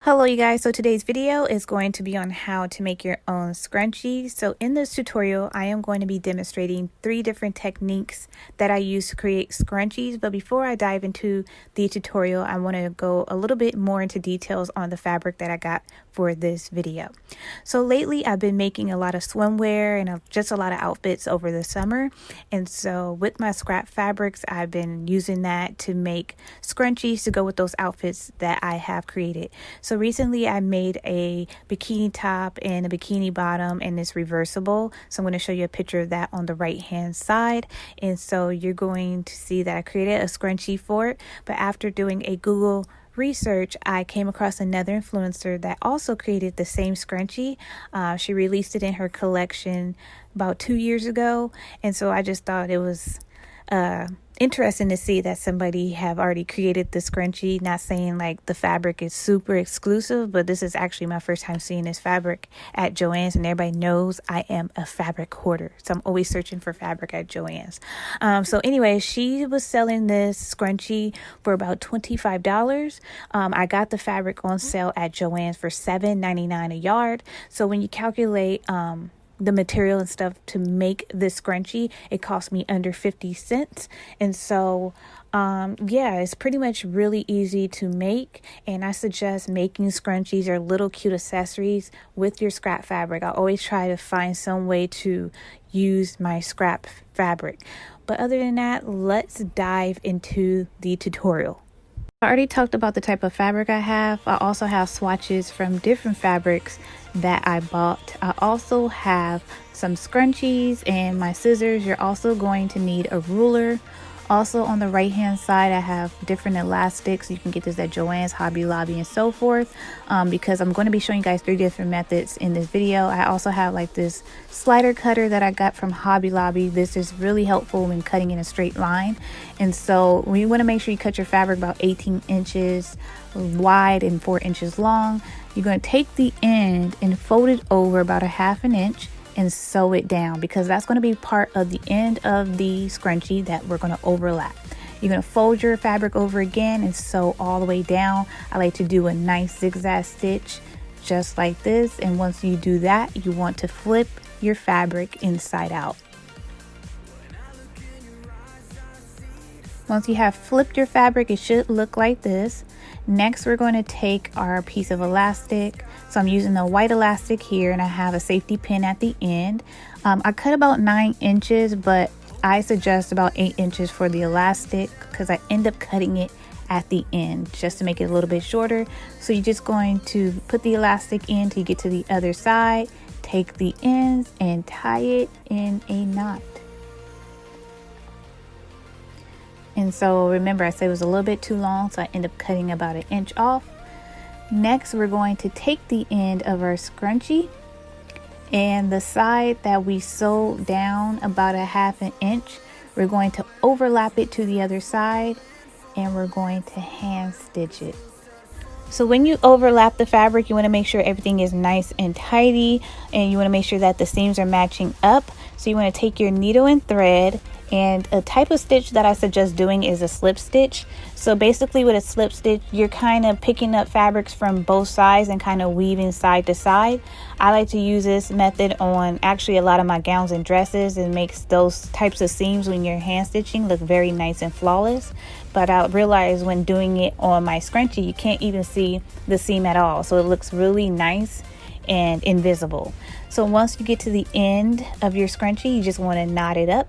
Hello you guys, so today's video is going to be on how to make your own scrunchies. So in this tutorial, I am going to be demonstrating 3 different techniques that I use to create scrunchies. But before I dive into the tutorial, I want to go a little bit more into details on the fabric that I got for this video. So lately I've been making a lot of swimwear and just a lot of outfits over the summer. And so with my scrap fabrics, I've been using that to make scrunchies to go with those outfits that I have created. So recently I made a bikini top and a bikini bottom, and it's reversible. So I'm going to show you a picture of that on the right hand side. And so you're going to see that I created a scrunchie for it. But after doing a Google research, I came across another influencer that also created the same scrunchie. She released it in her collection about 2 years ago. And so I just thought it was interesting to see that somebody have already created the scrunchie. Not saying like the fabric is super exclusive, but this is actually my first time seeing this fabric at Joann's, and everybody knows I am a fabric hoarder, so I'm always searching for fabric at Joann's. So anyway, she was selling this scrunchie for about $25. I got the fabric on sale at Joann's for $7.99 a yard. So when you calculate the material and stuff to make this scrunchie, it cost me under 50 cents. And so yeah, it's pretty much really easy to make, and I suggest making scrunchies or little cute accessories with your scrap fabric. I always try to find some way to use my scrap fabric. But other than that, let's dive into the tutorial. I already talked about the type of fabric I have. I also have swatches from different fabrics that I bought. I also have some scrunchies and my scissors. You're also going to need a ruler. Also on the right hand side, I have different elastics. You can get this at Joann's, Hobby Lobby, and so forth. Because I'm going to be showing you guys 3 different methods in this video. I also have like this slider cutter that I got from Hobby Lobby. This is really helpful when cutting in a straight line. And so you want to make sure you cut your fabric about 18 inches wide and 4 inches long. You're going to take the end and fold it over about 1/2 inch and sew it down, because that's going to be part of the end of the scrunchie that we're going to overlap. You're going to fold your fabric over again and sew all the way down. I like to do a nice zigzag stitch just like this, and once you do that, you want to flip your fabric inside out. Once you have flipped your fabric, it should look like this. Next, we're going to take our piece of elastic. So I'm using the white elastic here, and I have a safety pin at the end. I cut about 9 inches, but I suggest about 8 inches for the elastic because I end up cutting it at the end just to make it a little bit shorter. So you're just going to put the elastic in till you get to the other side, take the ends and tie it in a knot. And so remember, I said it was a little bit too long, so I end up cutting about 1 inch off. Next, we're going to take the end of our scrunchie and the side that we sewed down about 1/2 inch. We're going to overlap it to the other side, and we're going to hand stitch it. So when you overlap the fabric, you want to make sure everything is nice and tidy, and you want to make sure that the seams are matching up. So you want to take your needle and thread, and a type of stitch that I suggest doing is a slip stitch. So basically with a slip stitch, you're kind of picking up fabrics from both sides and kind of weaving side to side. I like to use this method on actually a lot of my gowns and dresses. It makes those types of seams when you're hand stitching look very nice and flawless. But I realized when doing it on my scrunchie, you can't even see the seam at all. So it looks really nice and invisible. So once you get to the end of your scrunchie, you just want to knot it up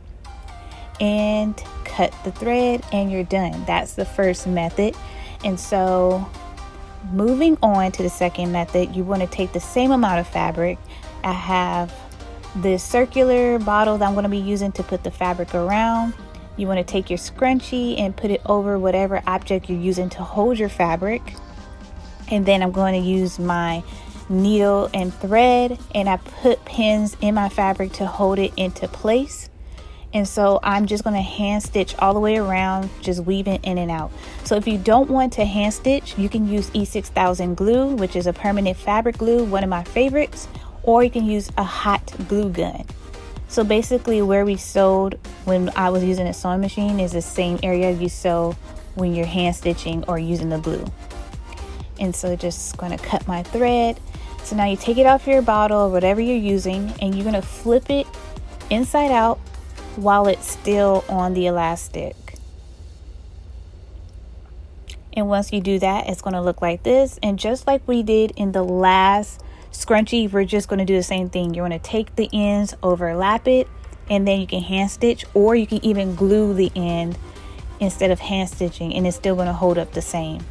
and cut the thread, and you're done. That's the first method. And so moving on to the second method, you want to take the same amount of fabric. I have this circular bottle that I'm going to be using to put the fabric around. You want to take your scrunchie and put it over whatever object you're using to hold your fabric. And then I'm going to use my needle and thread, and I put pins in my fabric to hold it into place. And so I'm just going to hand stitch all the way around, just weaving in and out. So if you don't want to hand stitch, you can use E6000 glue, which is a permanent fabric glue, one of my favorites, or you can use a hot glue gun. So basically where we sewed when I was using a sewing machine is the same area you sew when you're hand stitching or using the glue. And so just going to cut my thread. So now you take it off your bottle or whatever you're using, and you're going to flip it inside out while it's still on the elastic. And once you do that, it's going to look like this. And just like we did in the last scrunchie, we're just going to do the same thing. You're going to take the ends, overlap it, and then you can hand stitch, or you can even glue the end instead of hand stitching, and it's still going to hold up the same.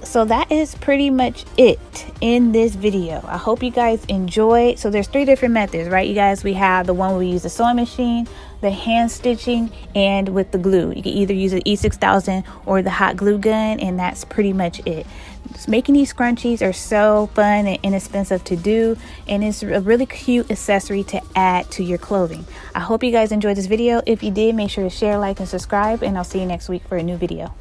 So that is pretty much it in this video. I hope you guys enjoyed. So there's 3 different methods, right, you guys? We have the one where we use the sewing machine, the hand stitching, and with the glue. You can either use the E6000 or the hot glue gun, and that's pretty much it. Just making these scrunchies are so fun and inexpensive to do, and it's a really cute accessory to add to your clothing. I hope you guys enjoyed this video. If you did, make sure to share, like, and subscribe, and I'll see you next week for a new video.